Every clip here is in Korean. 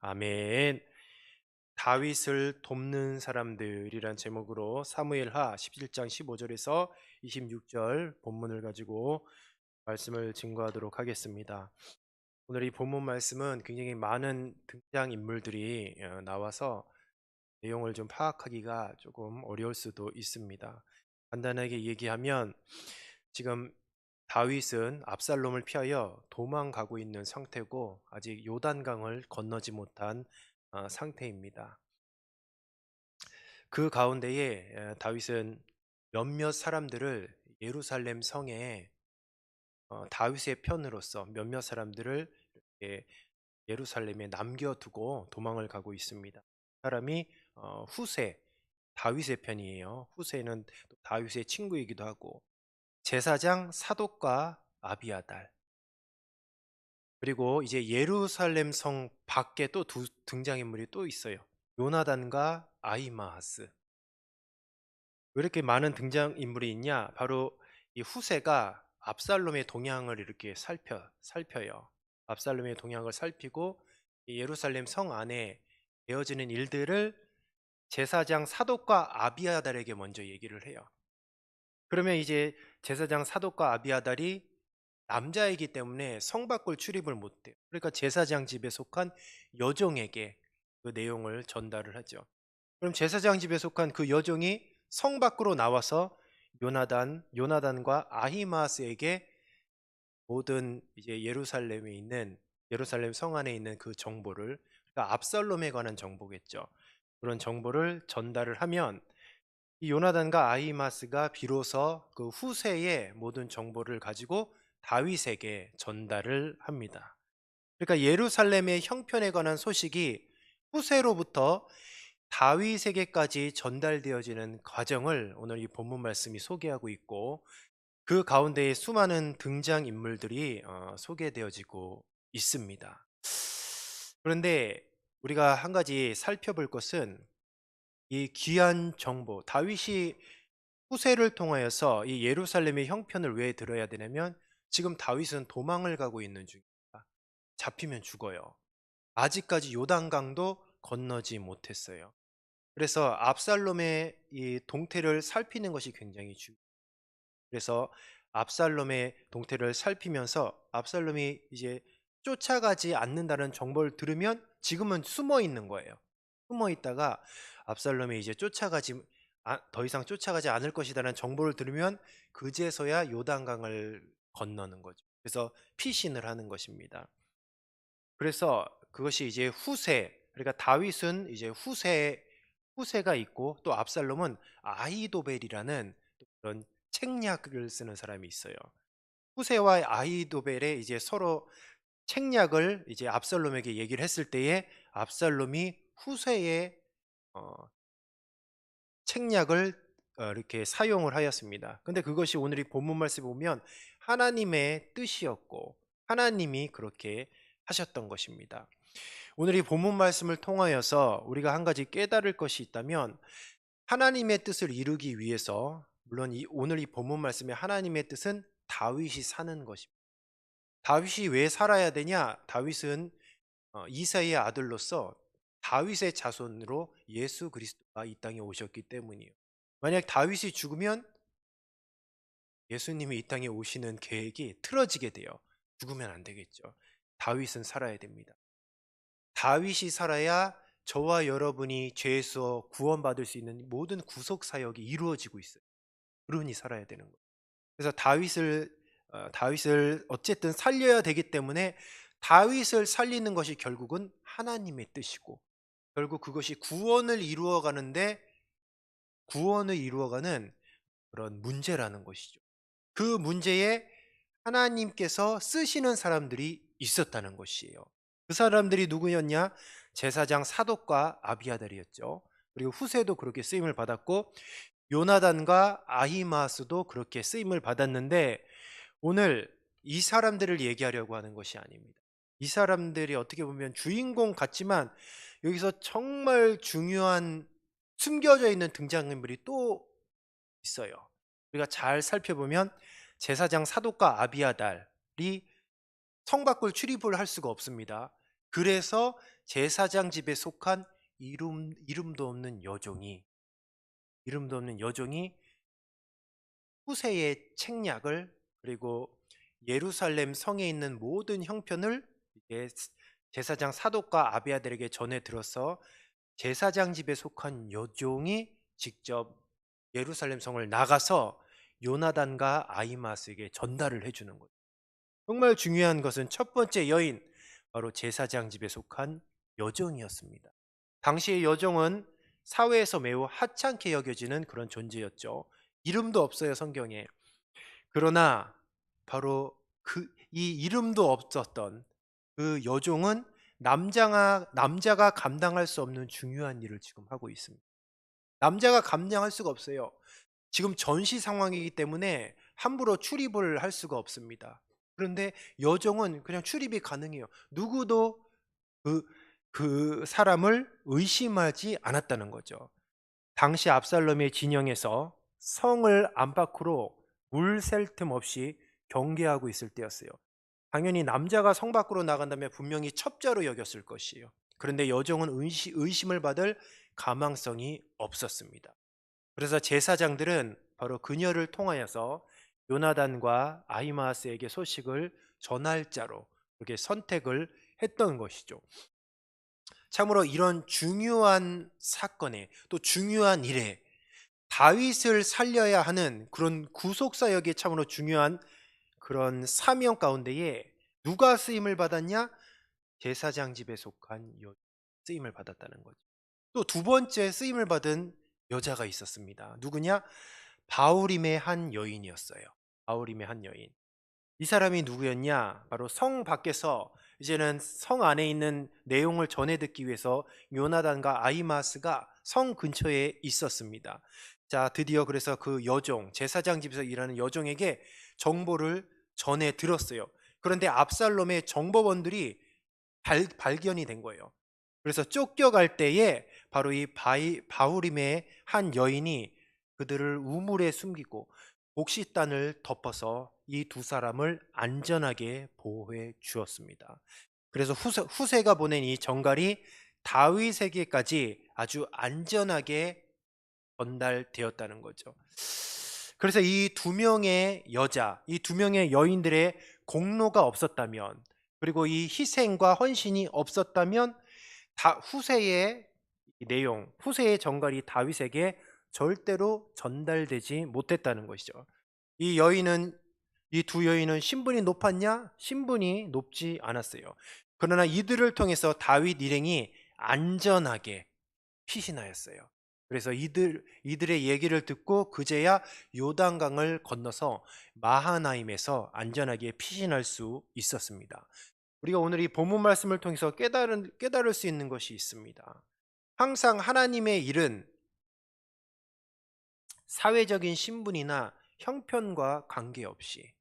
아멘. 다윗을 돕는 사람들이란 제목으로 사무엘하 17장 15절에서 26절 본문을 가지고 말씀을 증거하도록 하겠습니다. 오늘 이 본문 말씀은 굉장히 많은 등장 인물들이 나와서 내용을 좀 파악하기가 조금 어려울 수도 있습니다. 간단하게 얘기하면 지금 다윗은 압살롬을 피하여 도망가고 있는 상태고 아직 요단강을 건너지 못한 상태입니다. 그 가운데에 다윗은 몇몇 사람들을 예루살렘 성에 다윗의 편으로서 몇몇 사람들을 이렇게 예루살렘에 남겨두고 도망을 가고 있습니다. 사람이 후세, 다윗의 편이에요. 후세는 또 다윗의 친구이기도 하고 제사장 사독과 아비아달, 그리고 이제 예루살렘 성 밖에 또 두 등장인물이 또 있어요. 요나단과 아히마아스. 왜 이렇게 많은 등장인물이 있냐? 바로 이 후세가 압살롬의 동향을 이렇게 살펴요. 압살롬의 동향을 살피고 이 예루살렘 성 안에 되어지는 일들을 제사장 사독과 아비아달에게 먼저 얘기를 해요. 그러면 이제 제사장 사독과 아비아달이 남자이기 때문에 성 밖을 출입을 못해요. 그러니까 제사장 집에 속한 여종에게 그 내용을 전달을 하죠. 그럼 제사장 집에 속한 그 여종이 성 밖으로 나와서 요나단과 아히마스에게 모든 이제 예루살렘 성 안에 있는 그 정보를, 그러니까 압살롬에 관한 정보겠죠. 그런 정보를 전달을 하면 이 요나단과 아히마스가 비로소 그 후세의 모든 정보를 가지고 다윗에게 전달을 합니다. 그러니까 예루살렘의 형편에 관한 소식이 후세로부터 다윗에게까지 전달되어지는 과정을 오늘 이 본문 말씀이 소개하고 있고, 그 가운데에 수많은 등장 인물들이 소개되어지고 있습니다. 그런데 우리가 한 가지 살펴볼 것은 이 귀한 정보, 다윗이 후세를 통하여서 이 예루살렘의 형편을 왜 들어야 되냐면 지금 다윗은 도망을 가고 있는 중입니다. 잡히면 죽어요. 아직까지 요단강도 건너지 못했어요. 그래서 압살롬의 이 동태를 살피는 것이 굉장히 중요해요. 그래서 압살롬의 동태를 살피면서 압살롬이 이제 쫓아가지 않는다는 정보를 들으면 지금은 숨어 있는 거예요. 숨어 있다가 압살롬이 이제 더 이상 쫓아가지 않을 것이라는 정보를 들으면 그제서야 요단강을 건너는 거죠. 그래서 피신을 하는 것입니다. 그래서 그것이 이제 그러니까 다윗은 이제 후세가 있고 또 압살롬은 아히도벨이라는 또 그런 책략을 쓰는 사람이 있어요. 후세와 아히도벨의 이제 서로 책략을 이제 압살롬에게 얘기를 했을 때에 압살롬이 후세의 어, 책략을 이렇게 사용을 하였습니다. 근데 그것이 오늘 이 본문 말씀에 보면 하나님의 뜻이었고 하나님이 그렇게 하셨던 것입니다. 오늘 이 본문 말씀을 통하여서 우리가 한 가지 깨달을 것이 있다면 하나님의 뜻을 이루기 위해서, 물론 오늘 이 본문 말씀의 하나님의 뜻은 다윗이 사는 것입니다. 다윗이 왜 살아야 되냐? 다윗은 이사의 아들로서 다윗의 자손으로 예수 그리스도가 이 땅에 오셨기 때문이에요. 만약 다윗이 죽으면 예수님이 이 땅에 오시는 계획이 틀어지게 돼요. 죽으면 안 되겠죠. 다윗은 살아야 됩니다. 다윗이 살아야 저와 여러분이 죄에서 구원받을 수 있는 모든 구속 사역이 이루어지고 있어요. 그러니 살아야 되는 거예요. 그래서 다윗을 어쨌든 살려야 되기 때문에 다윗을 살리는 것이 결국은 하나님의 뜻이고, 결국 그것이 구원을 이루어가는 그런 문제라는 것이죠. 그 문제에 하나님께서 쓰시는 사람들이 있었다는 것이에요. 그 사람들이 누구였냐? 제사장 사독과 아비아달이었죠. 그리고 후세도 그렇게 쓰임을 받았고 요나단과 아히마스도 그렇게 쓰임을 받았는데, 오늘 이 사람들을 얘기하려고 하는 것이 아닙니다. 이 사람들이 어떻게 보면 주인공 같지만 여기서 정말 중요한 숨겨져 있는 등장인물이 또 있어요. 우리가 잘 살펴보면 제사장 사독과 아비아달이 성 밖을 출입을 할 수가 없습니다. 그래서 제사장 집에 속한 이름도 없는 여종이 후세의 책략을, 그리고 예루살렘 성에 있는 모든 형편을 이게 제사장 사독과 아비아들에게 전해 들어서 제사장 집에 속한 여종이 직접 예루살렘 성을 나가서 요나단과 아히마스에게 전달을 해주는 거예요. 정말 중요한 것은 첫 번째 여인, 바로 제사장 집에 속한 여종이었습니다. 당시의 여종은 사회에서 매우 하찮게 여겨지는 그런 존재였죠. 이름도 없어요, 성경에. 그러나 바로 이 이름도 없었던 그 여종은 남자가 감당할 수 없는 중요한 일을 지금 하고 있습니다. 남자가 감당할 수가 없어요. 지금 전시 상황이기 때문에 함부로 출입을 할 수가 없습니다. 그런데 여종은 그냥 출입이 가능해요. 누구도 그, 그 사람을 의심하지 않았다는 거죠. 당시 압살롬의 진영에서 성을 안팎으로 물 샐 틈 없이 경계하고 있을 때였어요. 당연히 남자가 성 밖으로 나간다면 분명히 첩자로 여겼을 것이에요. 그런데 여종은 의심을 받을 가망성이 없었습니다. 그래서 제사장들은 바로 그녀를 통하여서 요나단과 아히마스에게 소식을 전할 자로 그렇게 선택을 했던 것이죠. 참으로 이런 중요한 사건에, 또 중요한 일에 다윗을 살려야 하는 그런 구속사역이 참으로 중요한 그런 사명 가운데에 누가 쓰임을 받았냐? 제사장 집에 속한 쓰임을 받았다는 거죠. 또 두 번째 쓰임을 받은 여자가 있었습니다. 누구냐? 바울임의 한 여인이었어요. 바울임의 한 여인. 이 사람이 누구였냐? 바로 성 밖에서 이제는 성 안에 있는 내용을 전해 듣기 위해서 요나단과 아히마스가 성 근처에 있었습니다. 자, 드디어 그래서 그 여종, 제사장 집에서 일하는 여종에게 정보를 전해 들었어요. 그런데 압살롬의 정보원들이 발견이 된 거예요. 그래서 쫓겨갈 때에 바로 이 바울임의 한 여인이 그들을 우물에 숨기고 목시단을 덮어서 이 두 사람을 안전하게 보호해 주었습니다. 그래서 후세가 보낸 이 정갈이 다윗에게까지 아주 안전하게 전달되었다는 거죠. 그래서 이 두 명의 여자, 이 두 명의 여인들의 공로가 없었다면, 그리고 이 희생과 헌신이 없었다면 후세의 내용, 후세의 정갈이 다윗에게 절대로 전달되지 못했다는 것이죠. 이 두 여인은 신분이 높았냐? 신분이 높지 않았어요. 그러나 이들을 통해서 다윗 일행이 안전하게 피신하였어요. 그래서 이들의 얘기를 듣고 그제야 요단강을 건너서 마하나임에서 안전하게 피신할 수 있었습니다. 우리가 오늘 이 본문 말씀을 통해서 깨달을 수 있는 것이 있습니다. 항상 하나님의 일은 사회적인 신분이나 형편과 관계없이,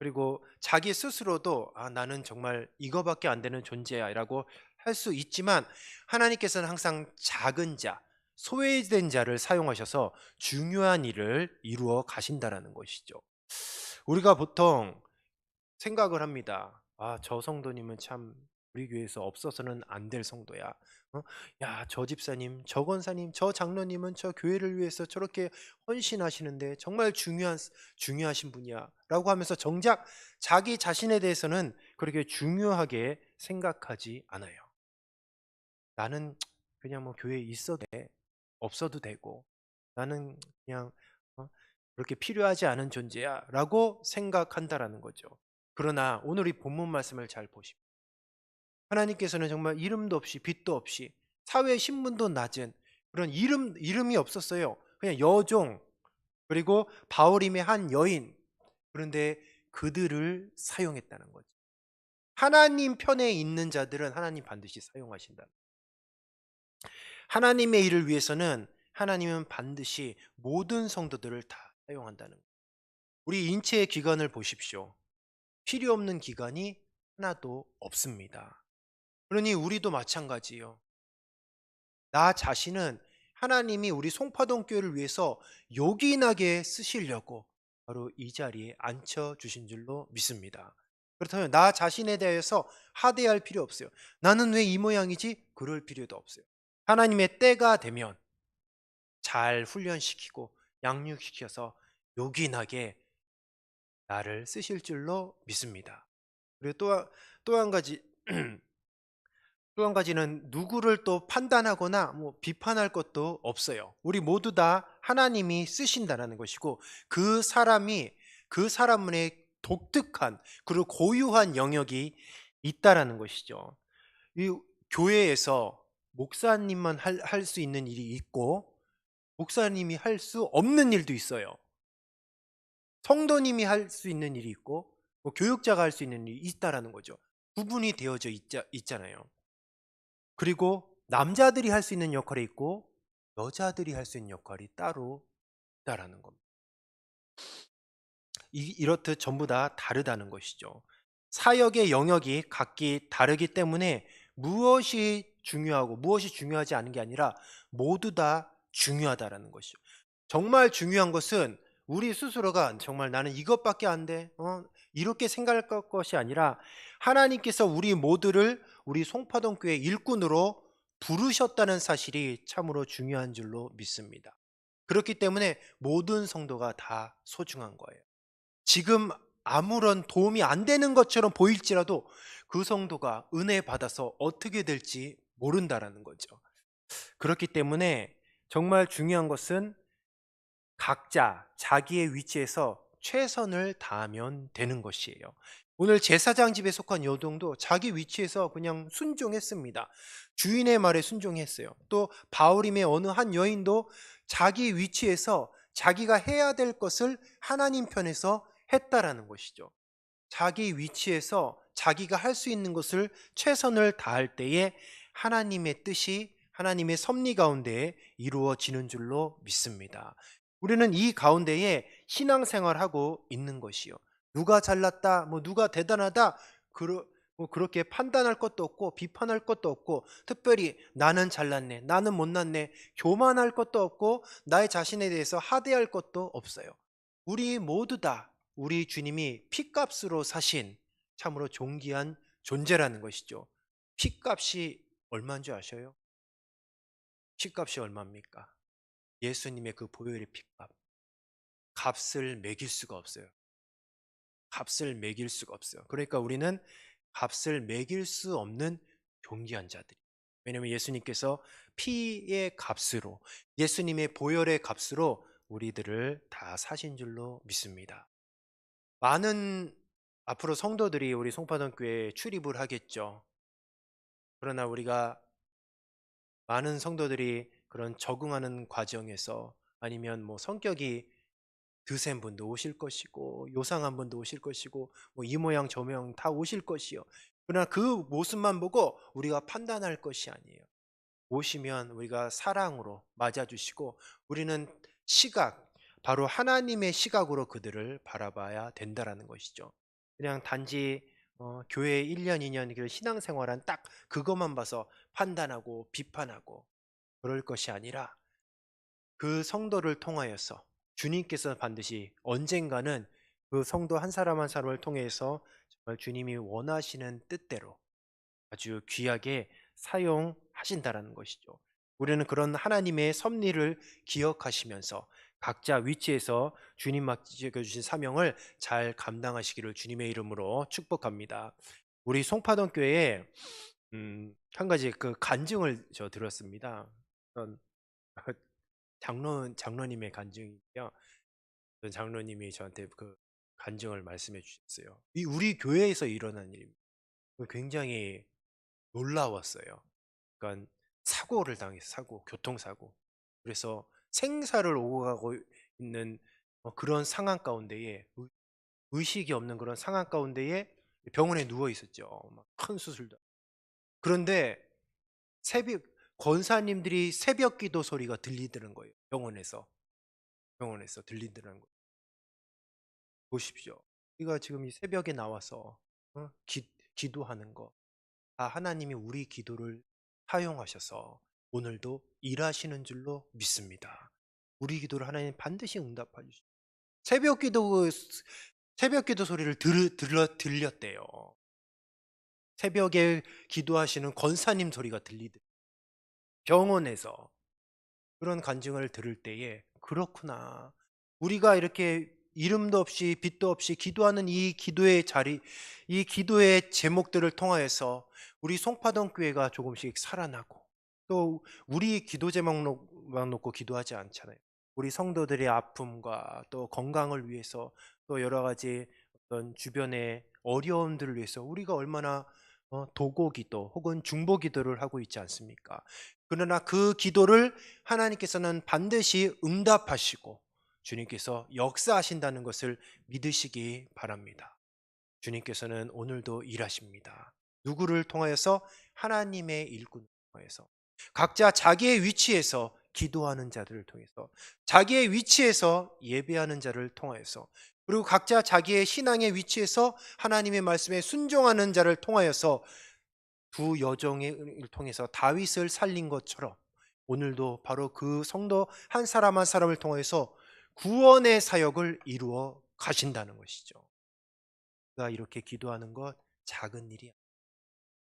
그리고 자기 스스로도 나는 정말 이거밖에 안 되는 존재야 라고 할 수 있지만, 하나님께서는 항상 작은 자, 소외된 자를 사용하셔서 중요한 일을 이루어 가신다라는 것이죠. 우리가 보통 생각을 합니다. 저 성도님은 참 우리 교회에서 없어서는 안 될 성도야. 야, 저 집사님, 저 권사님, 저 장로님은 저 교회를 위해서 저렇게 헌신하시는데 정말 중요하신 분이야라고 하면서 정작 자기 자신에 대해서는 그렇게 중요하게 생각하지 않아요. 나는 그냥 뭐 교회에 있어도 돼, 없어도 되고, 나는 그냥 그렇게 필요하지 않은 존재야라고 생각한다라는 거죠. 그러나 오늘 이 본문 말씀을 잘 보십시오. 하나님께서는 정말 이름도 없이 빛도 없이 사회 신분도 낮은 그런 이름이 없었어요. 그냥 여종, 그리고 바울임의 한 여인. 그런데 그들을 사용했다는 거죠. 하나님 편에 있는 자들은 하나님 반드시 사용하신다. 하나님의 일을 위해서는 하나님은 반드시 모든 성도들을 다 사용한다는 거예요. 우리 인체의 기관을 보십시오. 필요 없는 기관이 하나도 없습니다. 그러니 우리도 마찬가지예요. 나 자신은 하나님이 우리 송파동 교회를 위해서 요긴하게 쓰시려고 바로 이 자리에 앉혀 주신 줄로 믿습니다. 그렇다면 나 자신에 대해서 하대할 필요 없어요. '나는 왜 이 모양이지?' 그럴 필요도 없어요. 하나님의 때가 되면 잘 훈련시키고 양육시켜서 요긴하게 나를 쓰실 줄로 믿습니다. 그리고 또 한 가지 또 한 가지는 누구를 또 판단하거나 뭐 비판할 것도 없어요. 우리 모두 다 하나님이 쓰신다라는 것이고 그 사람의 독특한 그리고 고유한 영역이 있다라는 것이죠. 이 교회에서 목사님만 할 수 있는 일이 있고 목사님이 할 수 없는 일도 있어요. 성도님이 할 수 있는 일이 있고 뭐 교육자가 할 수 있는 일이 있다라는 거죠. 구분이 되어져 있잖아요. 그리고 남자들이 할 수 있는 역할이 있고 여자들이 할 수 있는 역할이 따로 있다라는 겁니다. 이렇듯 전부 다 다르다는 것이죠. 사역의 영역이 각기 다르기 때문에 무엇이 중요하고 무엇이 중요하지 않은 게 아니라 모두 다 중요하다라는 것이죠. 정말 중요한 것은 우리 스스로가 정말 나는 이것밖에 안 돼. 이렇게 생각할 것이 아니라 하나님께서 우리 모두를 우리 송파동 교회 일꾼으로 부르셨다는 사실이 참으로 중요한 줄로 믿습니다. 그렇기 때문에 모든 성도가 다 소중한 거예요. 지금 아무런 도움이 안 되는 것처럼 보일지라도 그 성도가 은혜 받아서 어떻게 될지 모른다라는 거죠. 그렇기 때문에 정말 중요한 것은 각자 자기의 위치에서 최선을 다하면 되는 것이에요. 오늘 제사장 집에 속한 여동도 자기 위치에서 그냥 순종했습니다. 주인의 말에 순종했어요. 또 바울임의 어느 한 여인도 자기 위치에서 자기가 해야 될 것을 하나님 편에서 했다라는 것이죠. 자기 위치에서 자기가 할 수 있는 것을 최선을 다할 때에 하나님의 뜻이 하나님의 섭리 가운데에 이루어지는 줄로 믿습니다. 우리는 이 가운데에 신앙생활하고 있는 것이요. 누가 잘났다, 뭐 누가 대단하다, 뭐 그렇게 판단할 것도 없고 비판할 것도 없고 특별히 나는 잘났네, 나는 못났네, 교만할 것도 없고 나의 자신에 대해서 하대할 것도 없어요. 우리 모두 다 우리 주님이 피값으로 사신 참으로 존귀한 존재라는 것이죠. 피값이 얼마인 줄 아셔요? 피값이 얼마입니까? 예수님의 그 보혈의 피값. 값을 매길 수가 없어요. 값을 매길 수가 없어요. 그러니까 우리는 값을 매길 수 없는 존귀한 자들이. 왜냐하면 예수님께서 피의 값으로, 예수님의 보혈의 값으로 우리들을 다 사신 줄로 믿습니다. 많은 앞으로 성도들이 우리 송파동 교회에 출입을 하겠죠. 그러나 우리가 많은 성도들이 그런 적응하는 과정에서 아니면 뭐 성격이 드센 분도 오실 것이고 요상한 분도 오실 것이고 뭐 이 모양 저 모양 다 오실 것이요. 그러나 그 모습만 보고 우리가 판단할 것이 아니에요. 오시면 우리가 사랑으로 맞아주시고 우리는 시각, 바로 하나님의 시각으로 그들을 바라봐야 된다라는 것이죠. 그냥 단지 교회 1년, 2년 그 신앙생활한 딱 그것만 봐서 판단하고 비판하고 그럴 것이 아니라 그 성도를 통하여서 주님께서 반드시 언젠가는 그 성도 한 사람 한 사람을 통해서 정말 주님이 원하시는 뜻대로 아주 귀하게 사용하신다라는 것이죠. 우리는 그런 하나님의 섭리를 기억하시면서 각자 위치에서 주님 맡겨주신 사명을 잘 감당하시기를 주님의 이름으로 축복합니다. 우리 송파동 교회에 한 가지 그 간증을 저 들었습니다. 어떤 장로님의 간증이요. 어떤 장로님이 저한테 그 간증을 말씀해 주셨어요. 이 우리 교회에서 일어난 일입니다. 굉장히 놀라웠어요. 그러니까 사고를 당해서 교통사고. 그래서 생사를 오고 가고 있는 그런 상황 가운데에 의식이 없는 그런 상황 가운데에 병원에 누워 있었죠. 막 큰 수술도. 그런데 새벽 권사님들이 새벽 기도 소리가 들리더는 거예요. 병원에서 들리더라는 거예요. 보십시오. 우리가 지금 이 새벽에 나와서 기도하는 거, 하나님이 우리 기도를 사용하셔서 오늘도 일하시는 줄로 믿습니다. 우리 기도를 하나님 반드시 응답해 주십니다. 새벽 기도 새벽 기도 소리를 들렸대요. 새벽에 기도하시는 권사님 소리가 들리듯 병원에서 그런 간증을 들을 때에 '그렇구나. 우리가 이렇게 이름도 없이 빛도 없이 기도하는 이 기도의 자리, 이 기도의 제목들을 통하여서 우리 송파동 교회가 조금씩 살아나고, 또 우리 기도 제목만 놓고 기도하지 않잖아요. 우리 성도들의 아픔과 또 건강을 위해서, 또 여러 가지 어떤 주변의 어려움들을 위해서 우리가 얼마나 도고 기도 혹은 중보 기도를 하고 있지 않습니까? 그러나 그 기도를 하나님께서는 반드시 응답하시고 주님께서 역사하신다는 것을 믿으시기 바랍니다. 주님께서는 오늘도 일하십니다. 누구를 통하여서? 하나님의 일꾼을 통해서, 각자 자기의 위치에서 기도하는 자들을 통해서, 자기의 위치에서 예배하는 자를 통하여서, 그리고 각자 자기의 신앙의 위치에서 하나님의 말씀에 순종하는 자를 통하여서 두 여종을 통해서 다윗을 살린 것처럼 오늘도 바로 그 성도 한 사람 한 사람을 통해서 구원의 사역을 이루어 가신다는 것이죠. 우리가 이렇게 기도하는 것 작은 일이야.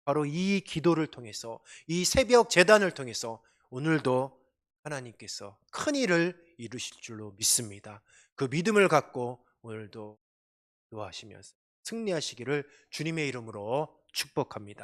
바로 이 기도를 통해서, 이 새벽 제단을 통해서 오늘도 하나님께서 큰 일을 이루실 줄로 믿습니다. 그 믿음을 갖고 오늘도 기도하시면서 승리하시기를 주님의 이름으로 축복합니다.